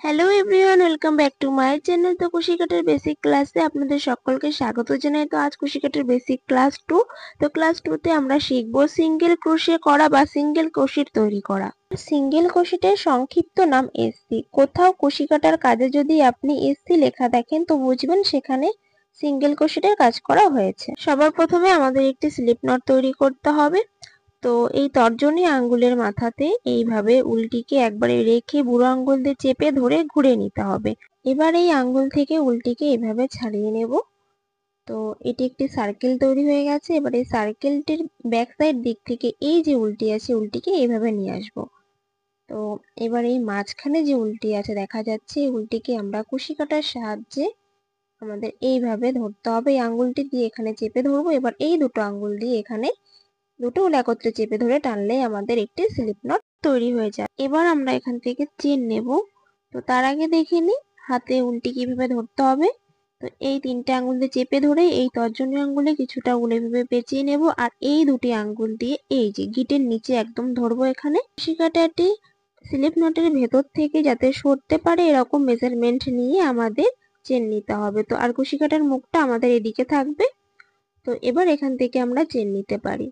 Hello everyone, welcome back to my channel. তো কুশিকাটার basic ক্লাসে আপনাদের সকলকে স্বাগত জানাই। তো আজ কুশিকাটার বেসিক ক্লাস 2। তো ক্লাস 2 তে আমরা শিখব সিঙ্গেল ক্রোশে করা বা সিঙ্গেল ক্রোশেট তৈরি করা। সিঙ্গেল ক্রোশেটের সংক্ষিপ্ত নাম এসসি। কোথাও কুশিকাটার কাজে যদি আপনি এসসি লেখা দেখেন তো বুঝবেন সেখানে সিঙ্গেল ক্রোশেটের কাজ করা হয়েছে। সবার প্রথমে আমাদের একটি স্লিপ নট তৈরি করতে হবে। তো এই তর্জনী আঙ্গুলের মাথাতে এইভাবে উল্টিকে একবারে রেখে বুড়ো আঙ্গুল দিয়ে চেপে ধরে ঘুরে নিতে হবে। এবার এই আঙ্গুল থেকে উল্টিকে এভাবে ছাড়িয়ে নেব। তো এটি একটি সার্কেল তৈরি হয়ে গেছে। এবার এই সার্কেলটির ব্যাক সাইড দিক থেকে এই যে উল্টি আছে উল্টিকে এইভাবে নিয়ে আসব। তো এবার এই মাঝখানে যে উল্টি আছে দেখা যাচ্ছে, এই উল্টিকে আমরা কুশি কাটার সাহায্যে আমাদের এইভাবে ধরতে হবে। এই আঙ্গুলটি দিয়ে এখানে চেপে ধরবো। এবার এই দুটো আঙ্গুল দিয়ে এখানে দুটো একত্রে চেপে ধরে টানলে আমাদের একটি স্লিপ নট তৈরি হয়ে যায়। এবার আমরা এখান থেকে চেন নেব। তো তার আগে দেখে নিই হাতে উল্টি কিভাবে ধরতে হবে। তো এই তিনটে আঙ্গুল দিয়ে চেপে ধরে এই তর্জনী আঙ্গুলে কিছুটা উল এভাবে পেঁচিয়ে নেব, আর এই দুটি আঙ্গুল দিয়ে এই যে গিটের নিচে একদম ধরবো। এখানে কুশিকাটাটি স্লিপ নটের ভেতর থেকে যাতে সরতে পারে এরকম মেজারমেন্ট নিয়ে আমাদের চেন নিতে হবে। তো আর কুশিকাটার মুখটা আমাদের এদিকে থাকবে। তো এবার এখান থেকে আমরা চেন নিতে পারি।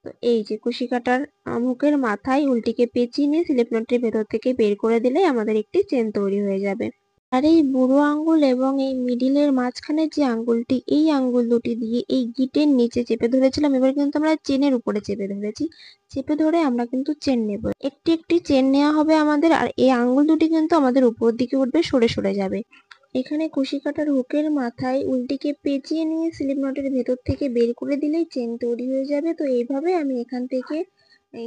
তো এই যে কুশি কাটার মুখের মাথায় উল্টিকে পেঁচিয়ে নিয়ে স্লিপ নটের ভেতর থেকে বের করে দিলে আমাদের একটি চেন তৈরি হয়ে যাবে। আর এই বুড়ো আঙ্গুল এবং এই মিডিলের মাঝখানে যে আঙ্গুলটি, এই আঙ্গুল দুটি দিয়ে এই গিটের নিচে চেপে ধরেছিলাম। এবার কিন্তু আমরা চেনের উপরে চেপে ধরেছি। চেপে ধরে আমরা কিন্তু চেন নেব। একটি একটি চেন নেওয়া হবে আমাদের, আর এই আঙ্গুল দুটি কিন্তু আমাদের উপর দিকে উঠবে, সরে সরে যাবে। এখানে কুশি কাটার হুকের মাথায় উল্টিকে পেঁচিয়ে নিয়ে স্লিপ নটের ভেতর থেকে বের করে দিলেই চেন তৈরি হয়ে যাবে। তো এইভাবে আমি এখান থেকে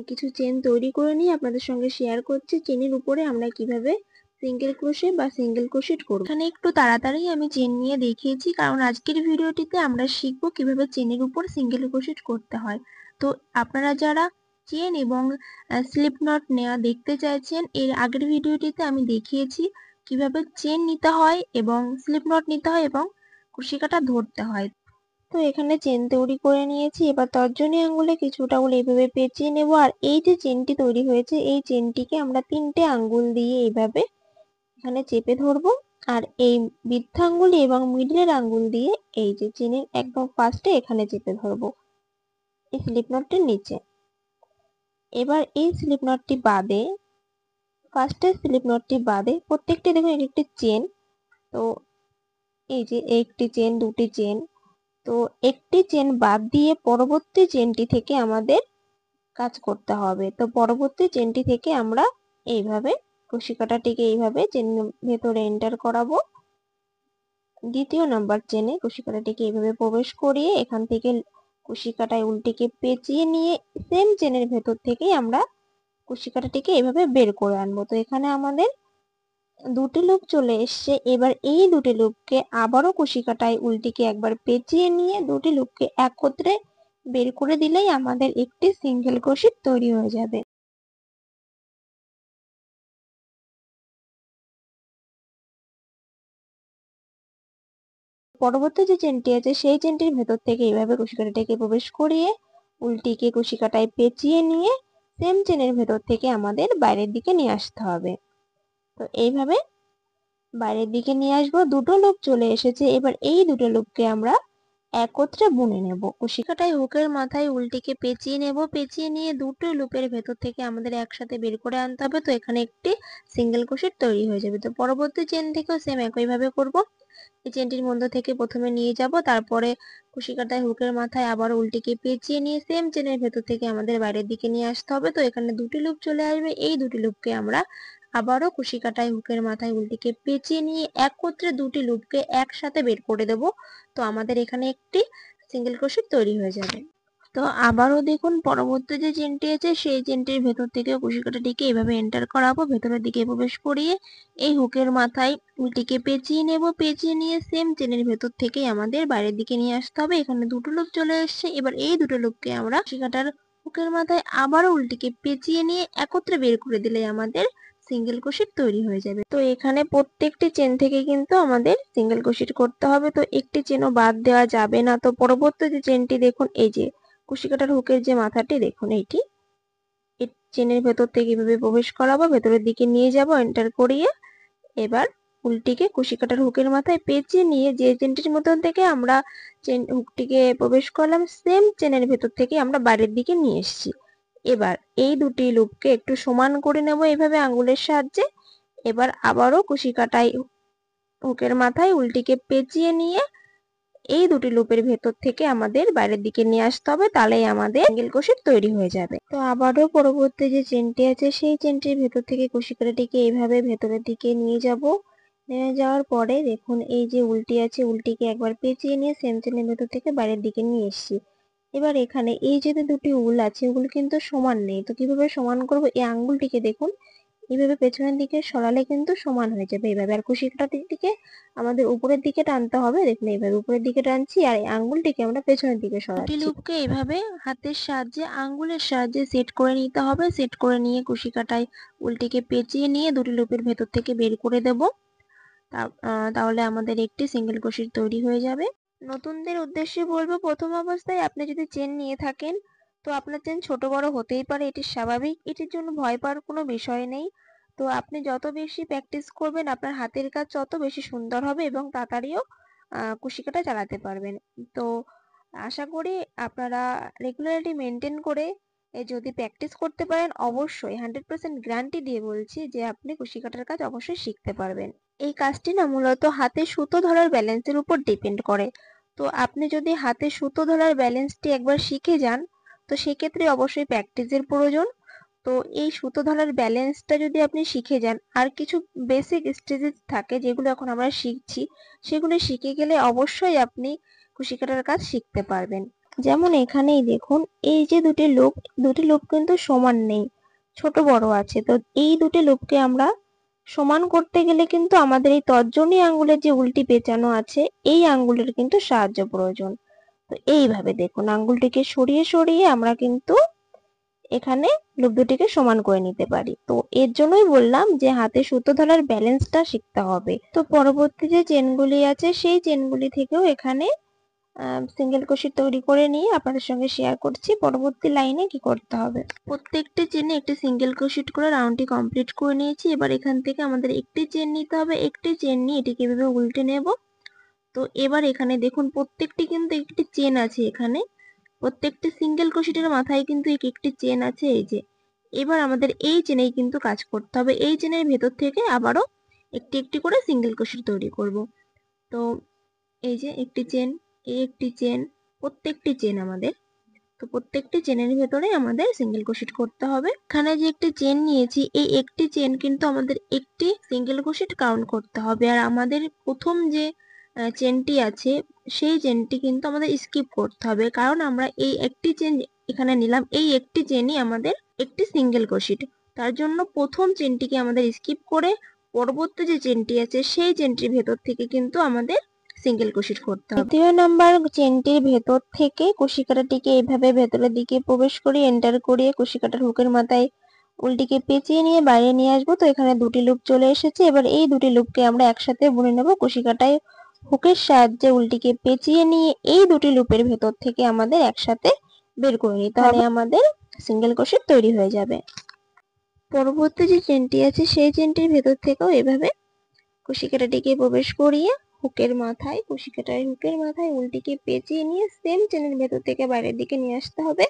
কিছু চেন তৈরি করে নিয়ে আপনাদের সঙ্গে শেয়ার করছি। চেনের উপরে আমরা কিভাবে সিঙ্গেল ক্রোশে বা সিঙ্গেল ক্রোশেট করব। এখানে একটু তাড়াতাড়ি আমি চেন নিয়ে দেখিয়েছি, কারণ আজকের ভিডিওটিতে আমরা শিখবো কিভাবে চেনের উপর সিঙ্গেল ক্রোশেট করতে হয়। তো আপনারা যারা চেন এবং স্লিপ নট নেওয়া দেখতে চাইছেন, এর আগের ভিডিওটিতে আমি দেখিয়েছি কিভাবে চেন নিতে হয় এবং স্লিপ নট নিতে হয় এবং কুশি কাটা ধরতে হয়। তো এখানে চেন তৈরি করে নিয়েছি। এবার তর্জনী আঙ্গুলে কিছুটা উল এইভাবে পেঁচিয়ে নেব, আর এই যে চেনটি তৈরি হয়েছে এই চেনটিকে আমরা তিনটে আঙ্গুল দিয়ে এইভাবে এখানে চেপে ধরবো। আর এই বৃদ্ধাঙ্গুলি এবং মিডলের আঙ্গুল দিয়ে এই যে চেনের একদম ফার্স্টে এখানে চেপে ধরবো এই স্লিপ নটটির নিচে। এবার এই স্লিপ নটটি বাদে, ফার্স্টের স্লিপ নটটি বাদে প্রত্যেকটি দেখুন একটি চেন। তো এই যে একটি চেন, দুটি চেন, তো একটি চেন বাদ দিয়ে পরবর্তী চেনটি থেকে আমাদের কাজ করতে হবে। তো পরবর্তী চেনটি থেকে আমরা এইভাবে কুশি কাটাটিকে এইভাবে চেন ভেতরে এন্টার করাবো। দ্বিতীয় নাম্বার চেনে কুশি কাটাটিকে এইভাবে প্রবেশ করিয়ে এখান থেকে কুশি কাটায় উল্টিকে পেঁচিয়ে নিয়ে সেম চেনের ভেতর থেকেই আমরা কুশি কাটাটিকে এইভাবে বের করে আনবো। তো এখানে আমাদের দুটি লুপ চলে এসছে। এবার এই দুটি লুপকে আবারও কুশি কাটায় উল্টিকে একবার পেঁচিয়ে নিয়ে দুটি লুপকে একত্রে বের করে দিলেই আমাদের একটি সিঙ্গেল ক্রোশেট তৈরি হয়ে যাবে। পরবর্তী যে চেনটি আছে সেই চেনটির ভেতর থেকে এইভাবে কুশি কাটাটিকে প্রবেশ করিয়ে উল্টিকে কুশি কাটায় পেঁচিয়ে নিয়ে সেম চেনের ভেতর থেকে আমাদের বাইরের দিকে নিয়ে আসতে হবে। তো এইভাবে বাইরের দিকে নিয়ে আসবো। দুটো লুপ চলে এসেছে। এবার এই দুটো লুপকে আমরা একত্রে বুনে নেব। কুশি কাটায় হুকের মাথায় উল্টিকে পেঁচিয়ে নেব। পেঁচিয়ে নিয়ে দুটো লুপের ভেতর থেকে আমাদের একসাথে বের করে আনতে হবে। তো এখানে একটি সিঙ্গেল ক্রোশেট তৈরি হয়ে যাবে। তো পরবর্তী চেন থেকেও সেম একইভাবে করব। এই চেনটির মধ্যে থেকে প্রথমে নিয়ে যাব, তারপরে কুশি কাটায় হুকের মাথায় আবার উল্টিকে পেঁচিয়ে নিয়ে সেম চেনের ভেতর থেকে আমাদের বাইরের দিকে নিয়ে আসতে হবে। তো এখানে দুটি লুপ চলে আসবে। এই দুটি লুপকে আমরা আবারও কুশি কাটায় হুকের মাথায় উল্টিকে পেঁচিয়ে নিয়ে একত্রে দুটি লুপকে একসাথে বের করে দেব। তো আমাদের এখানে একটি সিঙ্গেল ক্রোশেট তৈরি হয়ে যাবে। তো আবারও দেখুন পরবর্তী যে চেনটি আছে সেই চেনটির ভেতর থেকে কুশি কাটাটিকে এভাবে এন্টার করাবো, ভেতরের দিকে প্রবেশ করিয়ে এই হুকের মাথায় উল্টিকে পেঁচিয়ে নেব। পেঁচিয়ে নিয়ে সেম চেনের ভেতর থেকেই আমাদের বাইরের দিকে নিয়ে আসতে হবে। এখানে দুটো লুপ চলে এসছে। এবার এই দুটো লুপকে আমরা কুশি কাটার হুকের মাথায় আবারও উল্টিকে পেঁচিয়ে নিয়ে একত্রে বের করে দিলে আমাদের সিঙ্গেল ক্রোশেট তৈরি হয়ে যাবে। তো এখানে প্রত্যেকটি চেন থেকে কিন্তু আমাদের সিঙ্গেল ক্রোশেট করতে হবে। তো একটি চেনও বাদ দেওয়া যাবে না। তো পরবর্তী যে চেনটি দেখুন, এই যে কুশি কাটার হুকের যে মাথাটি দেখুন, এইটি এই চেনের ভেতর থেকে এভাবে প্রবেশ করাবো, ভেতরের দিকে নিয়ে যাব এন্টার করিয়ে এবার উল্টিকে কুশি কাটার হুকের মাথায় পেঁচিয়ে নিয়ে যে চেনটির মতন থেকে আমরা হুকটিকে প্রবেশ করলাম, সেম চেনের ভেতর থেকে আমরা বাইরের দিকে নিয়ে এসেছি। এবার এই দুটি লুপকে একটু সমান করে নেব এইভাবে আঙ্গুলের সাহায্যে। এবার আবারও কুশি কাটাই হুকের মাথায় উল্টিকে পেঁচিয়ে নিয়ে এই দুটি লুপের ভেতর থেকে আমাদের বাইরের দিকে নিয়ে আসতে হবে, তাহলেই আমাদের সিঙ্গেল ক্রোশেট তৈরি হয়ে যাবে। তো আবারও পরবর্তী যে চেনটি আছে সেই চেনটির ভেতর থেকে কুশি কাটাটিকে এইভাবে ভেতরের দিকে নিয়ে যাব। নিয়ে যাওয়ার পরে দেখুন এই যে উল্টি আছে, উল্টিকে একবার পেঁচিয়ে নিয়ে সেম চেনের ভেতর থেকে বাইরের দিকে নিয়ে এসেছি। এবার এখানে এই যে দুটি উল আছে ওগুলো কিন্তু সমান নেই, তো কিভাবে সমান করব? এই আঙ্গুলটিকে দেখুন এইভাবে পেছনের দিকে সরালে কিন্তু সমান হয়ে যাবে এইভাবে। আর কুশি কাটাটিকে আমাদের উপরের দিকে টানতে হবে, দেখুন এইভাবে উপরের দিকে টানছি আর এই আঙ্গুলটিকে আমরা পেছনের দিকে সরাচ্ছি। দুটি লুপকে এইভাবে হাতের সাহায্যে আঙ্গুলের সাহায্যে সেট করে নিতে হবে। সেট করে নিয়ে কুশি কাটায় উল্টিকে পেঁচিয়ে নিয়ে দুটি লুপের ভেতর থেকে বের করে দেব। তাহলে আমাদের একটি সিঙ্গেল ক্রোশেট তৈরি হয়ে যাবে। নতুনদের উদ্দেশ্যে বলবো, প্রথম অবস্থায় আপনি যদি চেন নিয়ে থাকেন তো আপনার চেন ছোট বড় হতেই পারে, এটি স্বাভাবিক, এটির জন্য ভয় পাওয়ার কোনো বিষয় নেই। তো আপনি যত বেশি প্র্যাকটিস করবেন আপনার হাতের কাজ তত বেশি সুন্দর হবে এবং তাড়াতাড়িও কুশি কাটা চালাতে পারবেন। তো আশা করি আপনারা রেগুলারিটি মেনটেন করে যদি প্র্যাকটিস করতে পারেন অবশ্যই 100% গ্যারান্টি দিয়ে বলছি যে আপনি কুশি কাটার কাজ অবশ্যই শিখতে পারবেন। এই কাজটি না মূলত হাতে সুতো ধরার ব্যালেন্সের উপর ডিপেন্ড করে। তো আপনি যদি হাতে সুতো ধরার ব্যালেন্সটি একবার শিখে যান তো সেক্ষেত্রে অবশ্যই প্র্যাকটিসের প্রয়োজন। তো এই সুতো ধরার ব্যালেন্সটা যদি আপনি শিখে যান, আর কিছু বেসিক স্টেজেস থাকে যেগুলো এখন আমরা শিখছি, সেগুলো শিখে গেলে অবশ্যই আপনি কুশি কাটার কাজ শিখতে পারবেন। যেমন এখানেই দেখুন এই যে দুটি লুপ কিন্তু সমান নেই, ছোট বড় আছে। তো এই দুটি লুপকে আমরা সমান করতে গেলে কিন্তু আমাদের এই তর্জনী আঙ্গুলের যে উল্টি পেঁচানো আছে এই আঙ্গুলের কিন্তু সাহায্য প্রয়োজন। তো এইভাবে দেখুন আঙ্গুলটিকে সরিয়ে সরিয়ে আমরা কিন্তু এখানে লুপ দুটিকে সমান করে নিতে পারি। তো এর জন্যই বললাম যে হাতে সুতো ধরার ব্যালেন্সটা শিখতে হবে। তো পরবর্তী যে চেনগুলি আছে সেই চেনগুলি থেকেও এখানে সিঙ্গেল ক্রোশেট তৈরি করে নিয়ে আপনাদের সঙ্গে শেয়ার করছি পরবর্তী লাইনে কি করতে হবে। প্রত্যেকটি চেনে একটি সিঙ্গেল ক্রোশেট করে রাউন্ডটি কমপ্লিট করে নিয়েছি। এবার এখান থেকে আমাদের একটি চেন নিতে হবে, একটি চেন নিয়ে এটিকে এভাবে উল্টে নেব। তো এবার এখানে দেখুন প্রত্যেকটি কিন্তু একটি চেন আছে, এখানে প্রত্যেকটি সিঙ্গেল ক্রোশেটের মাথায় কিন্তু একটি চেন আছে এই যে। এবার আমাদের এই চেনেই কিন্তু কাজ করতে হবে, এই চেনের ভেতর থেকে আবারও একটি একটি করে সিঙ্গেল ক্রোশেট তৈরি করব। তো এই যে একটি চেন, এই একটি চেন, প্রত্যেকটি চেন আমাদের, তো প্রত্যেকটি চেনের ভেতরে আমাদের সিঙ্গেল ক্রোশেট করতে হবে। এখানে যে একটি চেন নিয়েছি এই একটি চেন কিন্তু আমাদের একটি সিঙ্গেল ক্রোশেট কাউন্ট করতে হবে, আর আমাদের প্রথম যে চেনটি আছে সেই চেনটি কিন্তু আমাদের স্কিপ করতে হবে, কারণ আমরা এই একটি চেন এখানে নিলাম, এই একটি চেনই আমাদের একটি সিঙ্গেল ক্রোশেট। তার জন্য প্রথম চেনটিকে আমাদের স্কিপ করে পরবর্তী যে চেনটি আছে সেই চেনটির ভেতর থেকে কিন্তু আমাদের সিঙ্গেল ক্রোশেট করতে হবে। দ্বিতীয় নাম্বার চেনটির ভেতর থেকে কুশি কাটাটিকে এইভাবে ভেতরের দিকে প্রবেশ করিয়ে এন্টার করিয়ে কুশি কাটার হুকের মাথায় উল্টিকে পেঁচিয়ে নিয়ে বাইরে নিয়ে আসবো। তো এখানে দুটি লুপ চলে এসেছে। এবার এই দুটি লুপকে আমরা একসাথে বুনে নেব। কুশি কাটায় হুকের সাহায্যে উল্টিকে পেঁচিয়ে নিয়ে এই দুটি লুপের ভেতর থেকে আমাদের একসাথে বের করে নিতে হবে, তাহলে আমাদের সিঙ্গেল ক্রোশেট তৈরি হয়ে যাবে। পরবর্তী যে চেনটি আছে সেই চেনটির ভেতর থেকেও এভাবে কুশি কাটাটিকে প্রবেশ করিয়ে হুকের মাথায় উল্টিকে পেঁচিয়ে নিয়ে সেম চেনের ভেতর থেকে বাইরের দিকে নিয়ে আসতে হবে।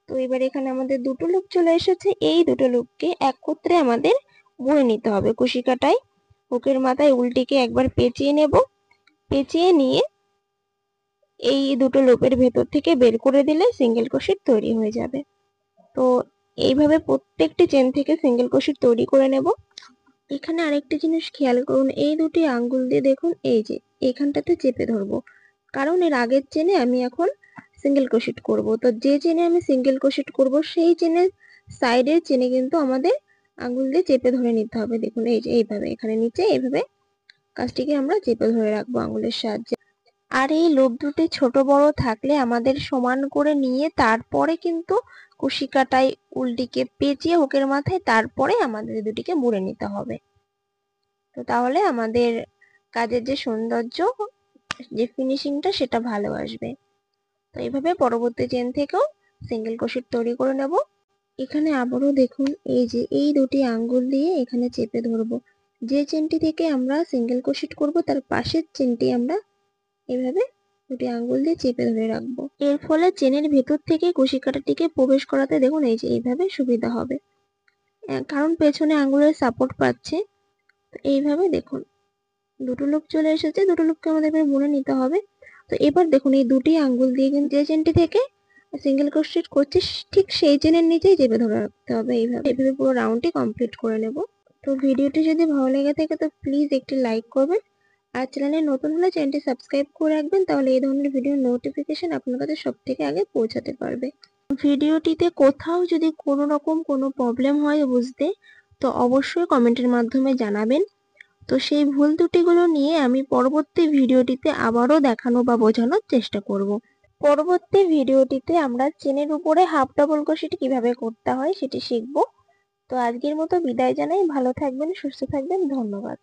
তো এবার এখানে আমাদের দুটো লুপ চলে এসেছে, এই দুটো লুপকে একত্রে আমাদের বুনে নিতে হবে। কুশি কাটায় হুকের মাথায় উল্টিকে একবার পেঁচিয়ে নেব, পেঁচিয়ে নিয়ে এই দুটো লুপের ভেতর থেকে বের করে দিলে সিঙ্গেল ক্রোশেট তৈরি হয়ে যাবে। তো এইভাবে প্রত্যেকটি চেন থেকে সিঙ্গেল ক্রোশেট তৈরি করে নেব। এখানে আরেকটি জিনিস খেয়াল করুন, এই দুটি আঙ্গুল দিয়ে দেখুন এই যে এখানটাতে চেপে ধরবো, কারণ এর আগের চেনে আমি এখন সিঙ্গেল ক্রোশেট করব। তো যে চেনে আমি সিঙ্গেল ক্রোশেট করব সেই চেনের সাইডের চেনে কিন্তু আমাদের আঙ্গুল দিয়ে চেপে ধরে নিতে হবে। দেখুন এই যে এইভাবে এখানে নিচে এইভাবে কাজটিকে আমরা চেপে ধরে রাখবো আঙ্গুলের সাহায্যে। আর এই লুপ দুটি ছোট বড় থাকলে আমাদের সমান করে নিয়ে তারপরে কিন্তু কুশি কাটায় উল্টিকে পেঁচিয়ে হুকের মাথায় তারপরে আমাদের দুটিকে বুনে নিতে হবে। তো তাহলে আমাদের কাজের যে সৌন্দর্য, যে ফিনিশিংটা সেটা ভালো আসবে। তো এইভাবে পরবর্তী চেন থেকেও সিঙ্গেল ক্রোশেট তৈরি করে নেব। এখানে আবারও দেখুন এই যে এই দুটি আঙ্গুল দিয়ে এখানে চেপে ধরবো, যে চেনটি থেকে আমরা সিঙ্গেল ক্রোশেট করব তার পাশের চেনটি আমরা এভাবে দুটি আঙ্গুল দিয়ে চেপে ধরে রাখবো। এর ফলে চেনের ভেতর থেকে কুশি কাঁটাটিকে প্রবেশ করাতে দেখুন এই যে এইভাবে সুবিধা হবে, কারণ পেছনে আঙ্গুলের সাপোর্ট পাচ্ছে। এইভাবে দেখুন দুটো লুপ চলে এসেছে, দুটো লুপকে আমাদের এবার বুনে নিতে হবে। তো এবার দেখুন এই দুটি আঙ্গুল দিয়ে কিন্তু যে চেনটি থেকে সিঙ্গেল ক্রোশেট করছি ঠিক সেই চেনের নিচেই চেপে ধরে রাখতে হবে। এইভাবে পুরো রাউন্ডটি কমপ্লিট করে নেব। তো ভিডিওটি যদি ভালো লেগে থাকে তো প্লিজ একটি লাইক করবেন, আর চ্যানেলে নতুন হলে চ্যানেলটি সাবস্ক্রাইব করে রাখবেন, তাহলে এই ধরনের ভিডিওর নোটিফিকেশন আপনার কাছে সব থেকে আগে পৌঁছাতে পারবে। ভিডিওটিতে কোথাও যদি কোনো রকম কোনো প্রবলেম হয় বুঝতে, তো অবশ্যই কমেন্টের মাধ্যমে জানাবেন। তো সেই ভুল ত্রুটিগুলো নিয়ে আমি পরবর্তী ভিডিওটিতে আবারও দেখানো বা বোঝানোর চেষ্টা করব। পরবর্তী ভিডিওটিতে আমরা চেনের উপরে হাফ ডাবল ক্রোশেট কিভাবে করতে হয় সেটি শিখব। তো আজকের মতো বিদায় জানাই, ভালো থাকবেন, সুস্থ থাকবেন, ধন্যবাদ।